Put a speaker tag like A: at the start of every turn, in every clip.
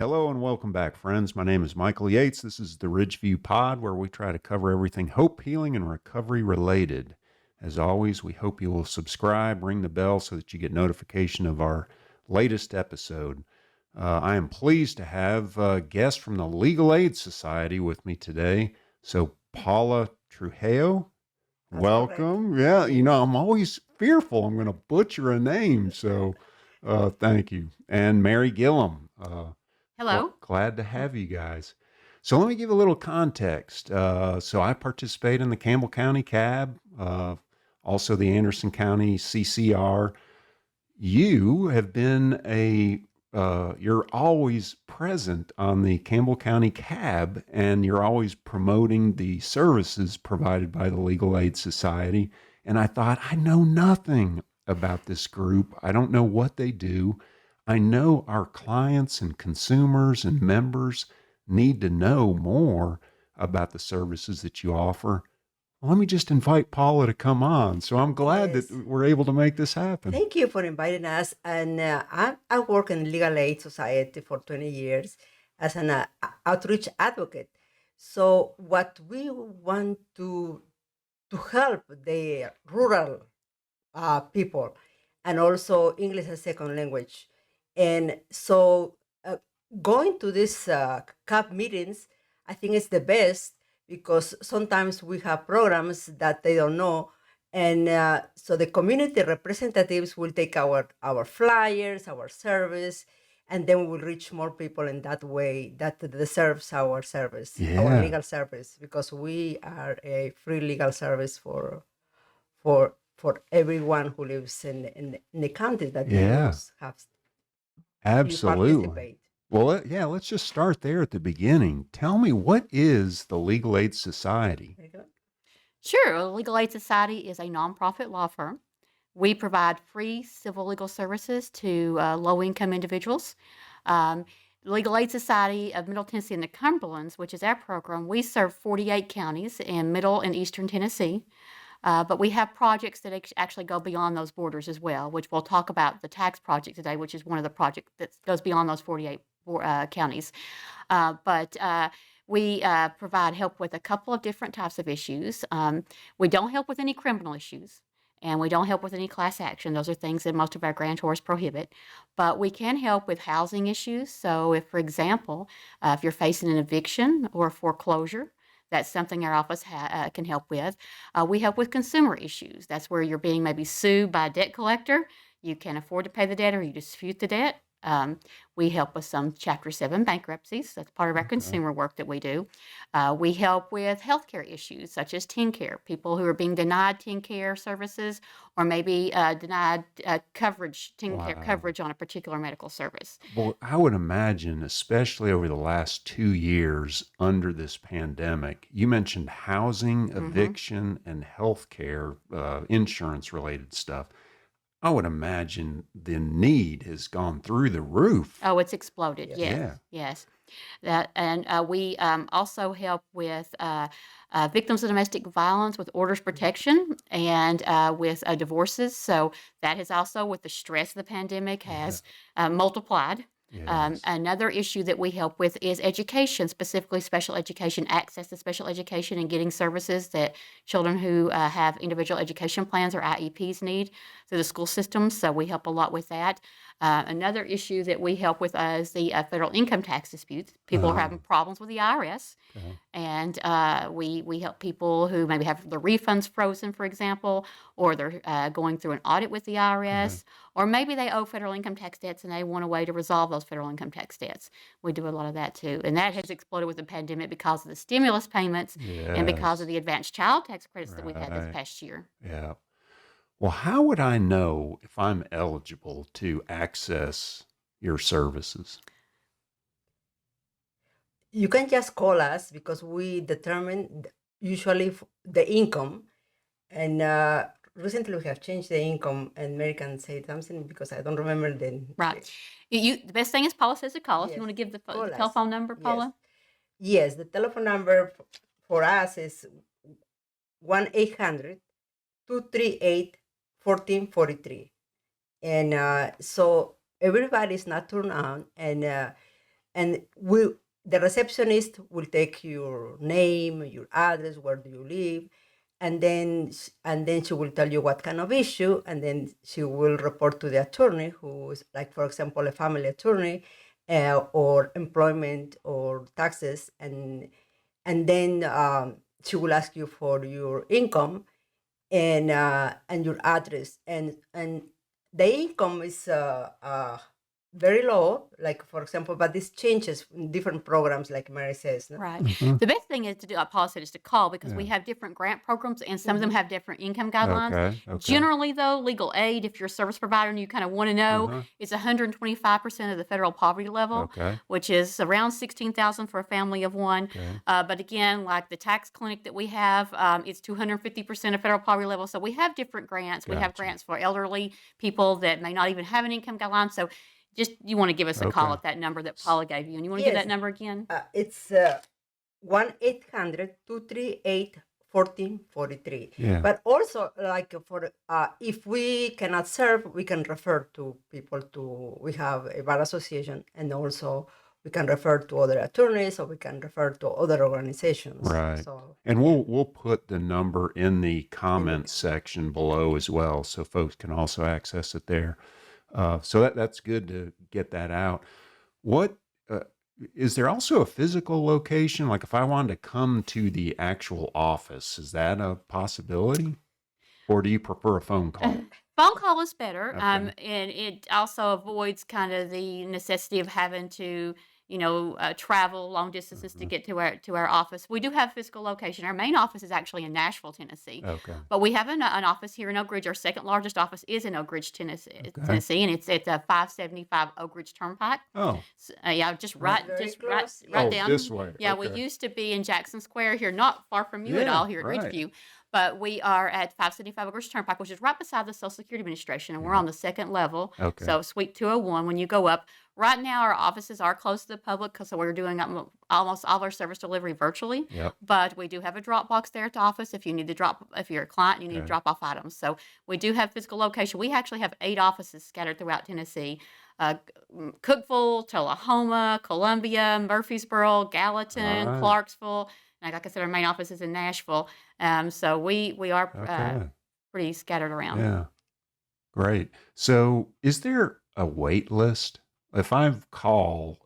A: Hello and welcome back, friends. My name is Michael Yates. This is the Ridgeview Pod, where we try to cover everything hope, healing, and recovery related. As always, we hope you will subscribe, ring the bell so that you get notification of our latest episode. I am pleased to have a guest from the Legal Aid Society with me today. So, Paula Trujillo,
B: That's correct.
A: welcome. Yeah,
B: Yes.
A: I'm always fearful I'm going to butcher a name. So, thank you. And Mary Gillum.
C: Hello.
A: Glad to have you guys. So let me give a little context. So I participate in the Campbell County CAB, also the Anderson County CCR. You have been you're always present on the Campbell County CAB, and you're always promoting the services provided by the Legal Aid Society. And I thought, I know nothing about this group. I don't know what they do. I know our clients and consumers and members need to know more about the services that you offer. Let me just invite Paula to come on. So I'm glad that
B: Yes.
A: we're able to make this happen.
B: Thank you for inviting us. And I work in Legal Aid Society for 20 years as an outreach advocate. So what we want to help the rural people and also English as second language. And so going to these CAP meetings, I think it's the best because sometimes we have programs that they don't know. And so the community representatives will take our flyers, our service, and then we'll reach more people in that way that deserves our service, our
A: Yeah,
B: legal service, because we are a free legal service for everyone who lives in the county that you
A: yeah,
B: have you
A: absolutely.
B: participate.
A: Well, yeah, let's just start there at the beginning. Tell me, what is the Legal Aid Society?
B: Very good.
C: Sure. Legal Aid Society is a nonprofit law firm. We provide free civil legal services to low income individuals. Um, Legal Aid Society of Middle Tennessee and the Cumberlands, which is our program, we serve 48 counties in middle and eastern Tennessee. But we have projects that actually go beyond those borders as well, which we'll talk about the tax project today, which is one of the projects that goes beyond those 48 counties. But we provide help with a couple of different types of issues. We don't help with any criminal issues. And we don't help with any class action. Those are things that most of our grantors prohibit. But we can help with housing issues. So, if, for example, if you're facing an eviction or a foreclosure, that's something our office can help with. We help with consumer issues. That's where you're being maybe sued by a debt collector. You can't afford to pay the debt or you dispute the debt. We help with some Chapter 7 bankruptcies. That's part of our
A: Okay.
C: consumer work that we do. We help with healthcare issues such as teen care, people who are being denied teen care services or maybe denied teen care
A: Wow.
C: coverage on a particular medical service.
A: Well, I would imagine, especially over the last 2 years under this pandemic, you mentioned housing,
C: Hmm.
A: eviction, and healthcare, insurance related stuff. I would imagine the need has gone through the roof.
C: Oh, it's exploded.
B: Yes.
C: Yes,
A: Yeah.
C: yes. That and we also help with victims of domestic violence with orders protection and with divorces. So that has also, with the stress of the pandemic,
A: Yeah.
C: has multiplied.
A: Yes.
C: Another issue that we help with is education, specifically special education, access to special education, and getting services that children who have individual education plans or IEPs need through the school system. So we help a lot with that. Another issue that we help with is the federal income tax disputes. People are
A: Uh,
C: having problems with the IRS,
A: okay.
C: and we help people who maybe have the refunds frozen, for example, or they're going through an audit with the
A: Okay.
C: IRS, or maybe they owe federal income tax debts and they want a way to resolve those federal income tax debts. We do a lot of that too, and that has exploded with the pandemic because of the stimulus payments and because of
A: Yes.
C: the advanced child tax credits that we've had this
A: Right.
C: past year.
A: Yeah. Well, how would I know if I'm eligible to access your services?
B: You can just call us because we determine usually the income. And recently we have changed the income, and Mary can say something because I don't remember
C: Right. The best thing is Paula says to call us. You
B: yes,
C: want to give the
B: call us.
C: telephone number,
B: Yes.
C: Paula?
B: Yes, the telephone number for us is 1-800-238-1443. And so everybody is not turned on, and and the receptionist will take your name, your address, where do you live, and then she will tell you what kind of issue, and then she will report to the attorney, who is, like, for example, a family attorney, or employment or taxes, and then she will ask you for your income and your address, and the income is very low, like, for example, but this changes in different programs, like Mary says. No?
C: Right.
A: Mhm.
C: The best thing is to do, like Paula said, is to call, because we
A: Yeah.
C: have different grant programs, and some of them have different income guidelines.
A: Okay.
C: Generally, though, legal aid, if you're a service provider and you kind of want to know,
A: Uh-huh.
C: it's 125% of the federal poverty level,
A: Okay.
C: which is around 16,000 for a family of one.
A: Okay.
C: But again, like the tax clinic that we have, it's 250% of federal poverty level. So we have different grants. We have
A: Gotcha.
C: grants for elderly people that may not even have an income guideline. So just you want to give us a call
A: Okay.
C: at that number that Paula gave you, and you want to give
B: Yes,
C: that number again?
B: it's 1-800-238-1443.
A: Yeah.
B: But also, like, for if we cannot serve, we can refer to people to. We have a bar association, and also we can refer to other attorneys, or we can refer to other organizations.
A: Right.
B: So
A: And we'll put the number in the
B: in the
A: comments section below as well, so folks can also access it there. So that's good to get that out. What is there also a physical location? Like if I wanted to come to the actual office, is that a possibility? Or do you prefer a phone call?
C: Phone call is better,
A: Okay.
C: and it also avoids kind of the necessity of having to, travel long distances to
A: Mhm.
C: get to our office. We do have physical location. Our main office is actually in Nashville, Tennessee,
A: Okay.
C: but we have an office here in Oak Ridge. Our second largest office is in Oak Ridge,
A: Okay.
C: Tennessee, and it's at 575 Oak Ridge Turnpike.
A: Oh.
C: Yeah,
B: very close.
C: right
A: Oh,
C: down.
A: this way.
C: Yeah, we
A: Okay.
C: used to be in Jackson Square here, not far from you at
A: Yeah,
C: all here at
A: right.
C: Ridgeview. But we are at 575 Oak Ridge Turnpike, which is right beside the Social Security Administration, and we're
A: Yeah.
C: on the second level.
A: Okay.
C: So Suite 201 when you go up. Right now, our offices are closed to the public because we're doing almost all our service delivery virtually.
A: Yep.
C: But we do have a drop box there at the office if you need to if you're a client, you need to
A: Okay.
C: drop off items. So we do have physical location. We actually have 8 offices scattered throughout Tennessee. Cookeville, Tullahoma, Columbia, Murfreesboro,
A: All
C: Gallatin,
A: right.
C: Clarksville. Like I said, our main office is in Nashville. So we are
A: Okay.
C: pretty scattered around.
A: Yeah. Great. So is there a wait list? If I call,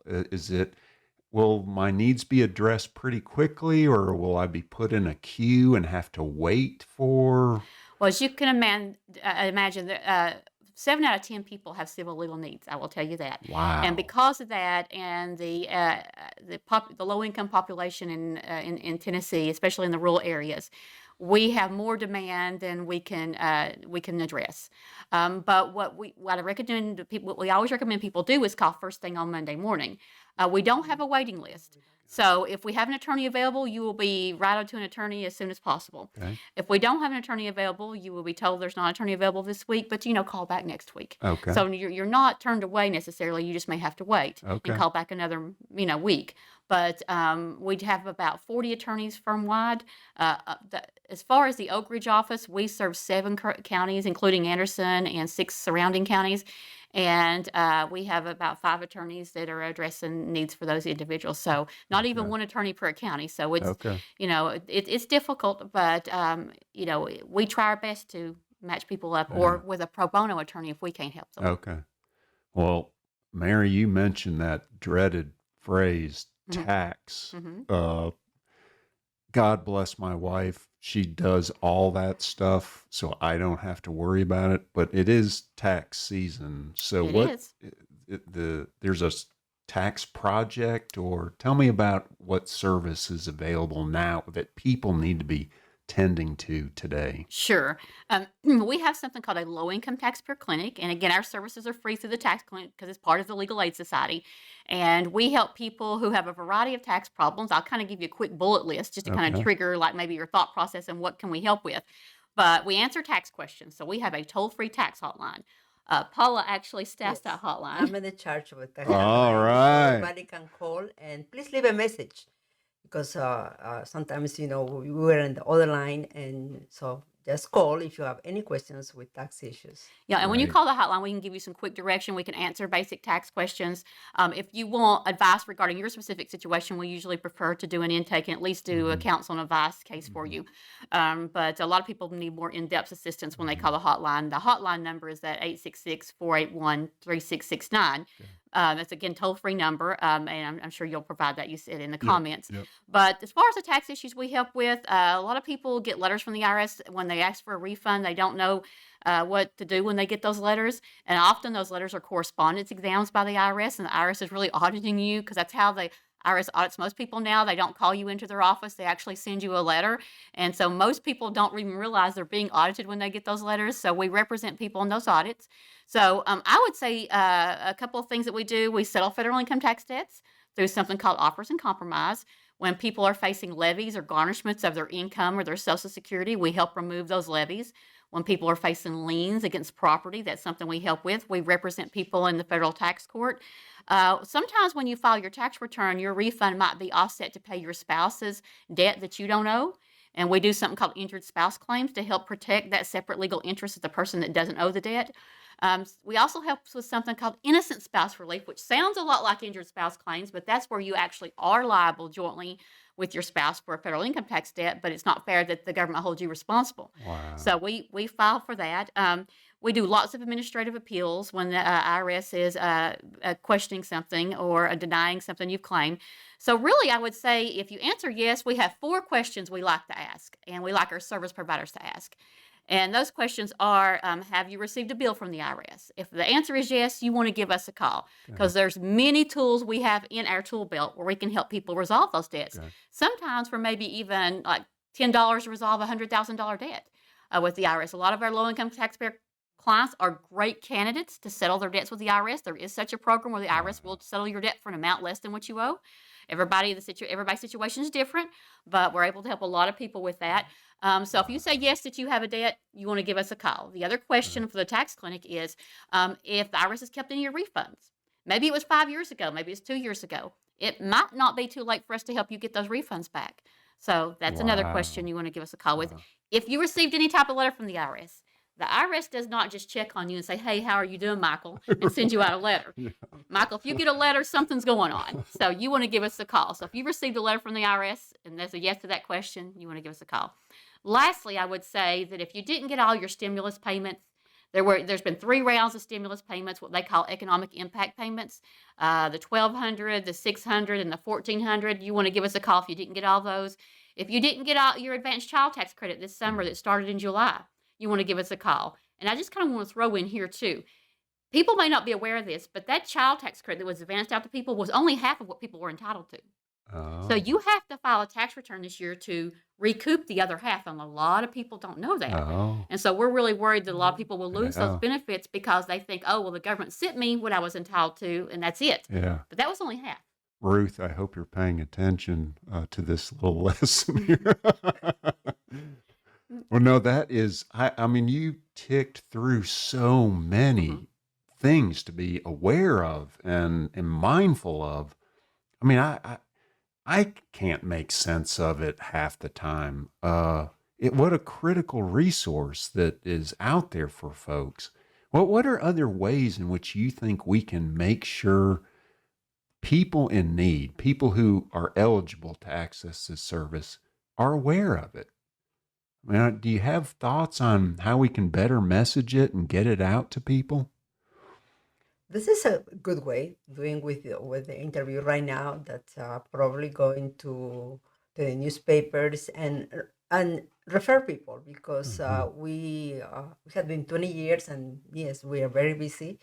A: will my needs be addressed pretty quickly, or will I be put in a queue and have to wait for?
C: Well, as you can imagine, that 7 out of 10 people have civil legal needs. I will tell you that. And
A: Wow.
C: because of that, and the low income population in Tennessee, especially in the rural areas, we have more demand than we can address. But what I recommend people, what we always recommend people do is call first thing on Monday morning. We don't have a waiting list. So if we have an attorney available, you will be routed to an attorney as soon as possible.
A: Okay.
C: If we don't have an attorney available, you will be told there's not an attorney available this week, but call back next week.
A: Okay.
C: So you're not turned away necessarily. You just may have to wait
A: Okay.
C: and call back another week. But we'd have about 40 attorneys firm-wide. As far as the Oak Ridge office, we serve 7 counties, including Anderson, and 6 surrounding counties. And we have about 5 attorneys that are addressing needs for those individuals. So not even
A: Okay.
C: one attorney per county. So it's
A: Okay.
C: it's difficult, but we try our best to match people up,
A: Yeah.
C: or with a pro bono attorney if we can't help them.
A: Okay. Well, Mary, you mentioned that dreaded phrase,
C: Mhm.
A: tax.
C: Mhm.
A: God bless my wife. She does all that stuff, so I don't have to worry about it. But it is tax season. So
C: It
A: what
C: is.
A: there's a tax project, or tell me about what service is available now that people need to be tending to today.
C: Sure. We have something called a low income taxpayer clinic. And again, our services are free through the tax clinic because it's part of the Legal Aid Society. And we help people who have a variety of tax problems. I'll kind of give you a quick bullet list just to kind of
A: Okay.
C: trigger like maybe your thought process and what can we help with. But we answer tax questions. So we have a toll free tax hotline. Paula actually staffs that
B: Yes,
C: hotline.
B: I'm in the charge of it.
A: All
B: So
A: right.
B: everybody can call, and please leave a message, because sometimes we were in the other line, and so just call if you have any questions with tax issues.
C: Yeah, and when you
A: Right.
C: call the hotline, we can give you some quick direction. We can answer basic tax questions. If you want advice regarding your specific situation, we usually prefer to do an intake and at least do a
A: Mhm.
C: counsel and advice case for
A: Mhm.
C: you. But a lot of people need more in-depth assistance when they
A: Mhm.
C: call the hotline. The hotline number is at 866-481-3669.
A: Okay.
C: That's again toll-free number, and I'm sure you'll provide that. You said in the
A: Yep.
C: comments.
A: Yep.
C: But as far as the tax issues we help with, a lot of people get letters from the IRS when they ask for a refund. They don't know what to do when they get those letters. And often those letters are correspondence exams by the IRS, and the IRS is really auditing you because that's how the IRS audits most people now. They don't call you into their office. They actually send you a letter. And so most people don't even realize they're being audited when they get those letters. So we represent people in those audits. So I would say a couple of things that we do. We settle federal income tax debts through something called offers and compromise. When people are facing levies or garnishments of their income or their Social Security, we help remove those levies. When people are facing liens against property, that's something we help with. We represent people in the federal tax court. Sometimes when you file your tax return, your refund might be offset to pay your spouse's debt that you don't owe. And we do something called injured spouse claims to help protect that separate legal interest of the person that doesn't owe the debt. We also help with something called innocent spouse relief, which sounds a lot like injured spouse claims, but that's where you actually are liable jointly with your spouse for a federal income tax debt, but it's not fair that the government holds you responsible. So
A: Wow.
C: we file for that. We do lots of administrative appeals when the IRS is questioning something or denying something you've claimed. So really, I would say if you answer yes, we have 4 questions we like to ask, and we like our service providers to ask. And those questions are, have you received a bill from the IRS? If the answer is yes, you want to give us a call
A: Okay.
C: because there's many tools we have in our tool belt where we can help people resolve those debts.
A: Okay.
C: Sometimes for maybe even like $10 to resolve a $100,000 debt with the IRS. A lot of our low-income taxpayer clients are great candidates to settle their debts with the IRS. There is such a program where the IRS will settle your debt for an amount less than what you owe. Everybody's situation is different, but we're able to help a lot of people with that. So if you say yes that you have a debt, you want to give us a call. The other question for the tax clinic is if the IRS has kept any of your refunds. Maybe it was 5 years ago, maybe it's 2 years ago. It might not be too late for us to help you get those refunds back. So that's another question
A: Wow.
C: you want to give us a call with.
A: Wow.
C: If you received any type of letter from the IRS does not just check on you and say, hey, how are you doing, Michael, and send you out a letter.
A: Yeah.
C: Michael, if you get a letter, something's going on. So you want to give us a call. So if you received a letter from the IRS and there's a yes to that question, you want to give us a call. Lastly, I would say that if you didn't get all your stimulus payments, there's been 3 rounds of stimulus payments, what they call economic impact payments, the 1,200, the 600, and the 1,400. You want to give us a call if you didn't get all those. If you didn't get all your advanced child tax credit this summer that started in July, you want to give us a call. And I just kind of want to throw in here too. People may not be aware of this, but that child tax credit that was advanced out to people was only half of what people were entitled to. So
A: Oh.
C: you have to file a tax return this year to recoup the other half, and a lot of people don't know that.
A: Oh.
C: And so we're really worried that a lot of people will lose those
A: Yeah.
C: benefits because they think, oh, well, the government sent me what I was entitled to, and that's it.
A: Yeah.
C: But that was only half.
A: Ruth, I hope you're paying attention to this little lesson here. Well, no, that is, I mean, you ticked through so
C: Mhm.
A: many things to be aware of and mindful of. I mean, I can't make sense of it half the time. What a critical resource that is out there for folks. What are other ways in which you think we can make sure people in need, people who are eligible to access this service, are aware of it? I mean, do you have thoughts on how we can better message it and get it out to people?
B: This is a good way doing with the interview right now. That's probably going to the newspapers and refer people because
A: Mhm.
B: we have been 20 years and yes, we are very busy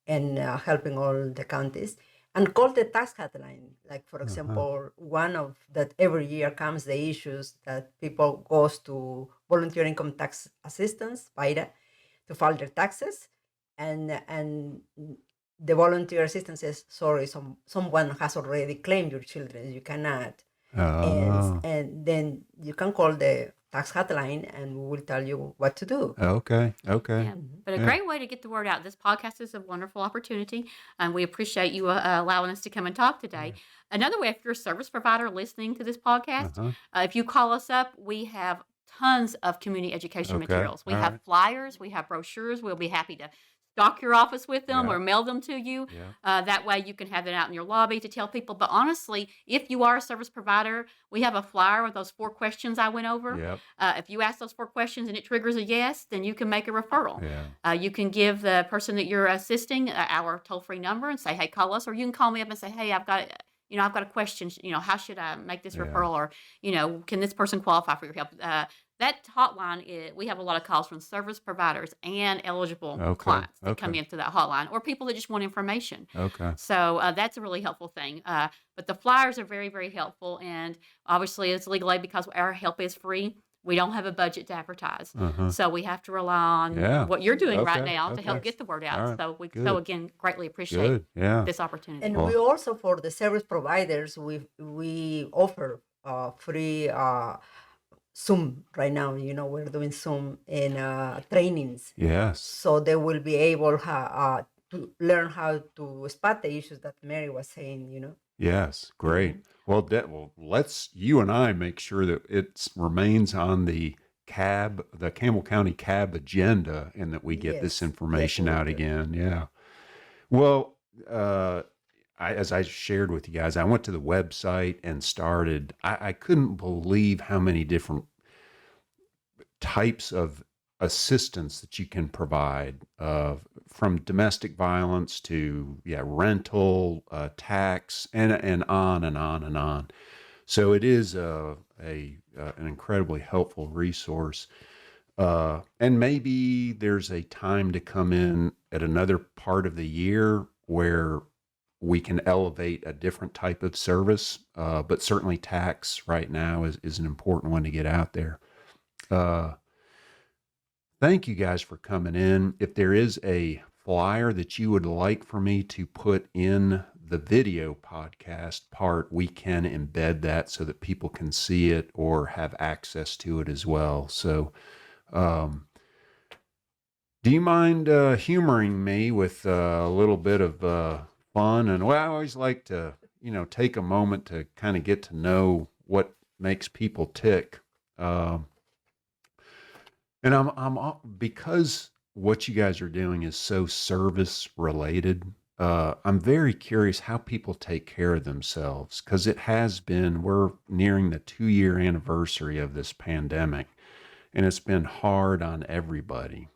B: and helping all the counties and call the tax hotline. Like for
A: Uh-huh.
B: example, one of that every year comes the issues that people goes to volunteer income tax assistance (VITA) to file their taxes, and the volunteer assistant says, sorry, someone has already claimed your children, you cannot,
A: Oh,
B: and then you can call the tax hotline and we will tell you what to do.
A: okay. Okay.
C: Yeah, but a
A: Yeah.
C: great way to get the word out. This podcast is a wonderful opportunity, and we appreciate you allowing us to come and talk today.
A: Yeah.
C: Another way, if you're a service provider listening to this podcast,
A: Uh-huh.
C: if you call us up, we have tons of community education
A: Okay.
C: materials. We
A: All
C: have
A: right.
C: flyers, we have brochures. We'll be happy to stock your office with them
A: Yeah.
C: or mail them to you.
A: Yeah.
C: That way you can have it out in your lobby to tell people. But honestly, if you are a service provider, we have a flyer with those 4 questions I went over.
A: Yep.
C: If you ask those 4 questions and it triggers a yes, then you can make a referral.
A: Yeah.
C: You can give the person that you're assisting our toll-free number and say, hey, call us. Or you can call me up and say, hey, I've got a question. How should I make this
A: Yeah.
C: referral? Or, can this person qualify for your help? That hotline, we have a lot of calls from service providers and eligible clients that come into that hotline, or people that just want information.
A: Okay.
C: So that's a really helpful thing. But the flyers are very, very helpful. And obviously, it's legal aid because our help is free. We don't have a budget to advertise.
A: Uh-huh.
C: So we have to rely on
A: Yeah.
C: what you're doing right
A: Okay.
C: now to help
A: Okay.
C: get the word
A: All
C: out.
A: right.
C: So
A: Good.
C: again, greatly appreciate
A: Good. Yeah.
C: this opportunity.
B: And
A: Well-
B: we also, for the service providers, we offer free Zoom right now. We're doing Zoom in trainings,
A: Yes.
B: so they will be able to learn how to spot the issues that Mary was saying.
A: Yes. Great. Well, let's you and I make sure that it remains on the Campbell County CAB agenda, and that we get this
B: Yes.
A: information
B: Yes, we
A: out
B: will.
A: again. Yeah. Well, as I shared with you guys, I went to the website and started. I couldn't believe how many different types of assistance that you can provide, from domestic violence to rental, tax, and on and on and on. So it is an incredibly helpful resource. And maybe there's a time to come in at another part of the year where we can elevate a different type of service. But certainly tax right now is an important one to get out there. Thank you guys for coming in. If there is a flyer that you would like for me to put in the video podcast part, we can embed that so that people can see it or have access to it as well. So, do you mind humoring me with a little bit of fun? And I always like to, take a moment to kind of get to know what makes people tick. And I'm because what you guys are doing is so service related. I'm very curious how people take care of themselves, because we're nearing the 2-year anniversary of this pandemic, and it's been hard on everybody,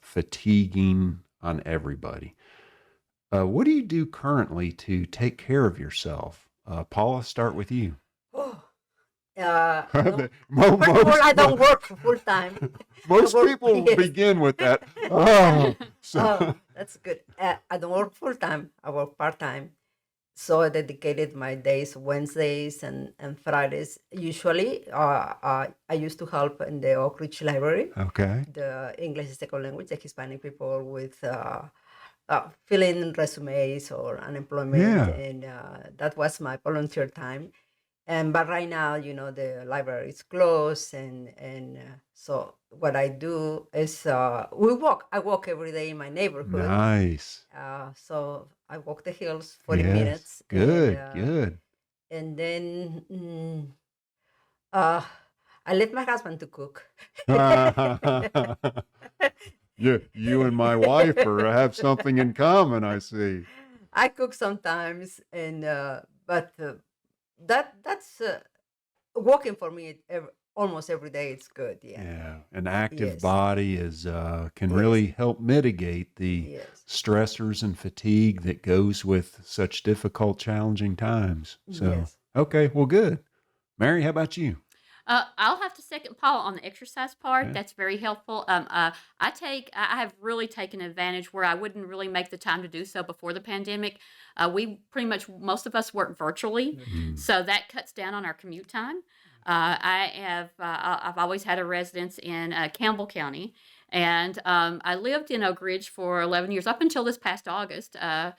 A: fatiguing on everybody. What do you do currently to take care of yourself? Paula, start with you.
B: First of
A: Most
B: all, I don't work full time.
A: people
B: Yes.
A: begin with that. Oh, so
B: That's good. I don't work full time. I work part time. So I dedicated my days Wednesdays and Fridays. Usually, I used to help in the Oak Ridge Library,
A: okay.
B: the English as second language, the Hispanic people with filling resumes or unemployment,
A: Yeah.
B: and that was my volunteer time. But right now, the library is closed, and so what I do is I walk every day in my neighborhood.
A: Nice.
B: So I walk the hills 40
A: Yes.
B: minutes.
A: Good.
B: And,
A: Good.
B: and then I let my husband to cook.
A: Yeah, you and my wife have something in common, I see.
B: I cook sometimes, and but that's walking for me almost every day. It's good. Yeah.
A: Yeah, an active
B: Yes.
A: body can
B: Yes.
A: really help mitigate the
B: Yes.
A: stressors and fatigue that goes with such difficult, challenging times. So,
B: Yes.
A: okay, well, good. Mary, how about you?
C: I'll have to second Paul on the exercise part.
A: Yeah.
C: That's very helpful. I have really taken advantage where I wouldn't really make the time to do so before the pandemic. We pretty much, most of us work virtually,
A: Mm.
C: so that cuts down on our commute time. I've always had a residence in Campbell County, and I lived in Oak Ridge for 11 years, up until this past August, for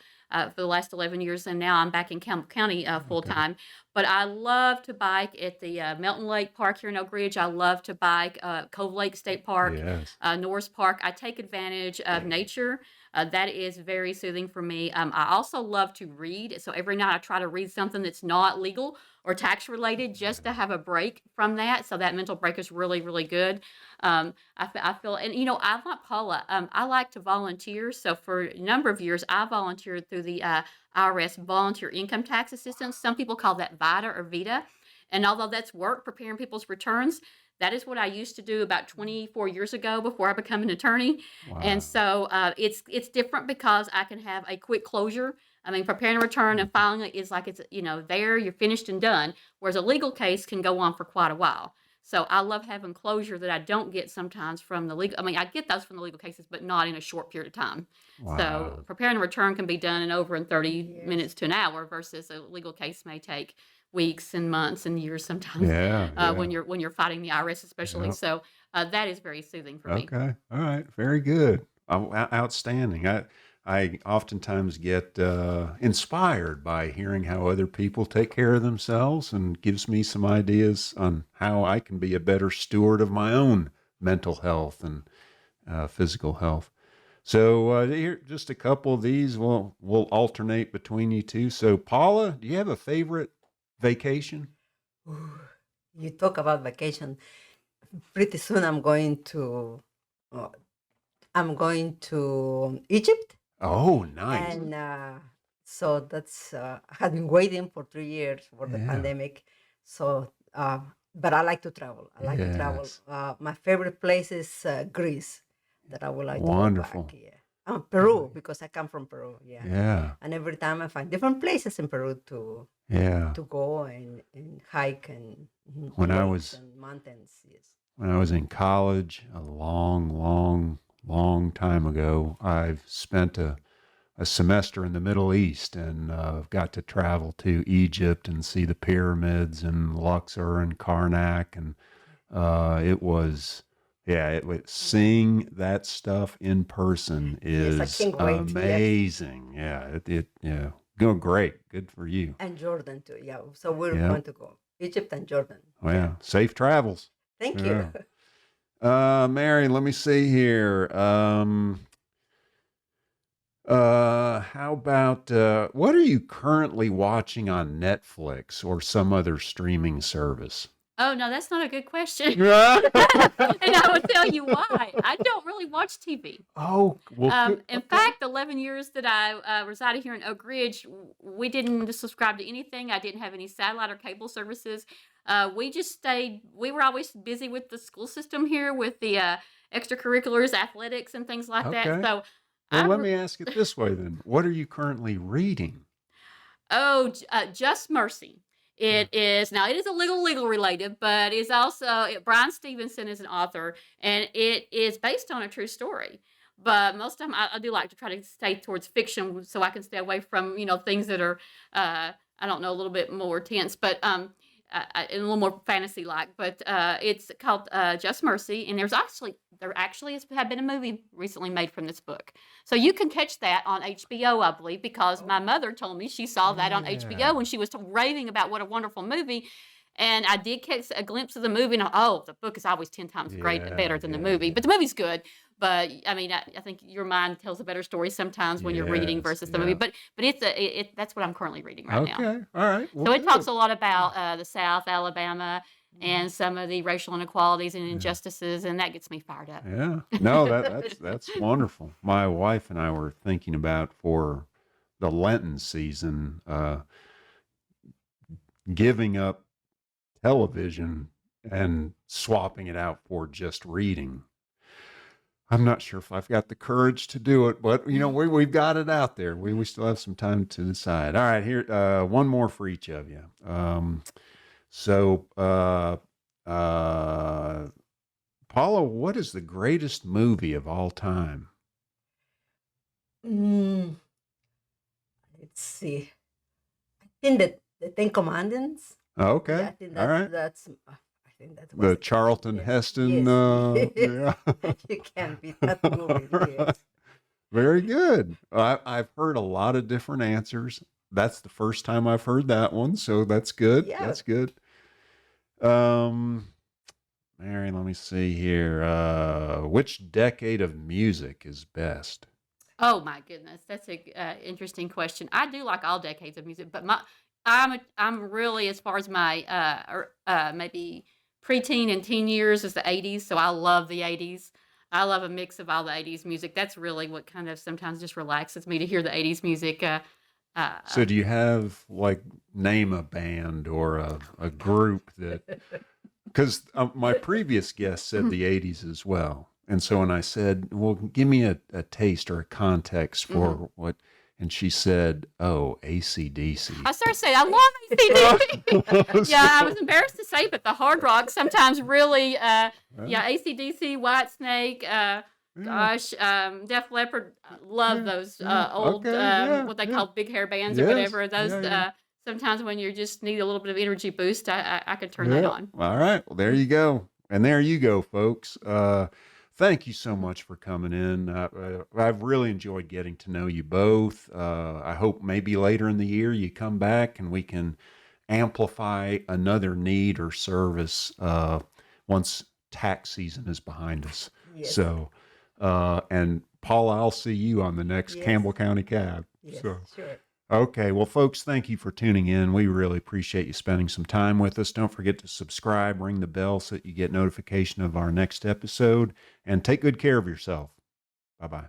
C: the last 11 years, and now I'm back in Campbell County full
A: Okay.
C: time. But I love to bike at the Melton Lake Park here in Oak Ridge. I love to bike Cove Lake State Park,
A: Yes.
C: Norris Park. I take advantage of nature. That is very soothing for me. I also love to read. So every night I try to read something that's not legal or tax related just to have a break from that. So that mental break is really, really good. I feel, and I like Paula. I like to volunteer. So for a number of years, I volunteered through the IRS Volunteer Income Tax Assistance. Some people call that VITA or VITA. And although that's work preparing people's returns, that is what I used to do about 24 years ago before I became an attorney. And
A: Wow.
C: so it's different because I can have a quick closure. I mean, preparing a return and filing it is like it's there, you're finished and done. Whereas a legal case can go on for quite a while. So I love having closure that I don't get sometimes from the legal. I mean, I get those from the legal cases, but not in a short period of time. So
A: Wow.
C: preparing a return can be done in over in 30
B: Yes.
C: minutes to an hour versus a legal case may take weeks and months and years sometimes
A: Yeah.
C: when you're fighting the IRS especially.
A: Yeah.
C: So that is very soothing for me.
A: Okay. All right. Very good. Outstanding. I oftentimes get inspired by hearing how other people take care of themselves and gives me some ideas on how I can be a better steward of my own mental health and physical health. So here, just a couple of these. We'll alternate between you two. So Paula, do you have a favorite vacation?
B: Ooh, you talk about vacation. Pretty soon uh, I'm going to Egypt,
A: Oh, nice.
B: and so that's I had been waiting for 3 years for the
A: Yeah.
B: pandemic. So, but I like to travel. I like to travel.
A: Yes.
B: My favorite place is Greece, that I would like to go
A: Wonderful.
B: back. Yeah, Peru, because I come from Peru. Yeah,
A: Yeah.
B: and every time I find different places in Peru
A: Yeah.
B: to go and hike and
A: When I
B: lakes
A: was
B: and mountains. Yes.
A: when I was in college, a long time ago, I've spent a semester in the Middle East and got to travel to Egypt and see the pyramids and Luxor and Karnak. And it was, yeah, seeing that stuff in person
B: Yes, I
A: is
B: can't wait. Yes.
A: amazing. Yeah, yeah, go great. Good for you.
B: And Jordan too. Yeah. So we're
A: Yeah.
B: going to go Egypt and Jordan.
A: Well,
B: Yeah.
A: safe travels.
B: Thank
A: Yeah.
B: you.
A: Mary, let me see here. How about what are you currently watching on Netflix or some other streaming service?
C: Oh, no, that's not a good question.
A: Yeah.
C: And I will tell you why. I don't really watch TV.
A: Oh, well, good.
C: In
A: Okay.
C: fact, the 11 years that I resided here in Oak Ridge, we didn't subscribe to anything. I didn't have any satellite or cable services. We just stayed, we were always busy with the school system here with the extracurriculars, athletics, and things like that.
A: Okay.
C: So
A: Well,
C: I,
A: let me ask it this way then. What are you currently reading?
C: Just Mercy. It is now. It is a legal related, but is also Brian Stevenson is an author, and it is based on a true story. But most of the time, I do like to try to stay towards fiction, so I can stay away from things that are I don't know, a little bit more tense, but and a little more fantasy like. But it's called Just Mercy, and there actually have been a movie recently made from this book. So you can catch that on HBO, I believe, because my mother told me she saw that on
A: Yeah.
C: HBO when she was raving about what a wonderful movie. And I did catch a glimpse of the movie, and the book is always 10 times better than the movie.
A: Yeah.
C: But the movie's good. But I mean, I think your mind tells a better story sometimes when you're reading
A: Yes,
C: versus the movie.
A: yeah.
C: But that's what I'm currently reading right now.
A: Okay. All right. Well,
C: So it talks
A: good.
C: a lot about the South, Alabama, and some of the racial inequalities and
A: Yeah.
C: injustices, and that gets me fired up.
A: Yeah. No, that's wonderful. My wife and I were thinking about for the Lenten season, giving up television and swapping it out for just reading. I'm not sure if I've got the courage to do it, but we've got it out there. We still have some time to decide. All right, here one more for each of you. So Paula, what is the greatest movie of all time?
B: Mm, let's see. I think that the Ten Commandments. Yeah,
A: Okay,
B: I think
A: all right.
B: that's. I think that was
A: The
B: the greatest.
A: Charlton
B: Yes.
A: Heston.
B: Yes.
A: Yeah.
B: You can't beat that movie. Yes.
A: Very good. I've heard a lot of different answers. That's the first time I've heard that one, so that's good.
B: Yeah.
A: That's good. Mary, let me see here. Which decade of music is best?
C: Oh my goodness, that's a interesting question. I do like all decades of music, but I'm really, as far as my maybe preteen and teen years, is the '80s. So I love the '80s. I love a mix of all the '80s music. That's really what kind of sometimes just relaxes me to hear the '80s music.
A: So do you have like name a band or a group that, because my previous guest said the 80s as well. And so when I said, well, give me a taste or a context for what, and she said, oh, AC/DC.
C: I started saying I love AC/DC. Yeah, I was embarrassed to say, but the hard rock sometimes really, AC/DC, Whitesnake, Def Leppard, love those old what they call big hair bands or whatever. Those sometimes when you just need a little bit of energy boost, I could turn that on.
A: All right, well there you go, and there you go, folks. Thank you so much for coming in. I've really enjoyed getting to know you both. I hope maybe later in the year you come back and we can amplify another need or service once tax season is behind us.
B: Yes.
A: So, and Paula, I'll see you on the next Campbell County Cab.
B: Yes,
A: So.
B: sure.
A: Okay, well, folks, thank you for tuning in. We really appreciate you spending some time with us. Don't forget to subscribe, ring the bell so that you get notification of our next episode, and take good care of yourself. Bye-bye.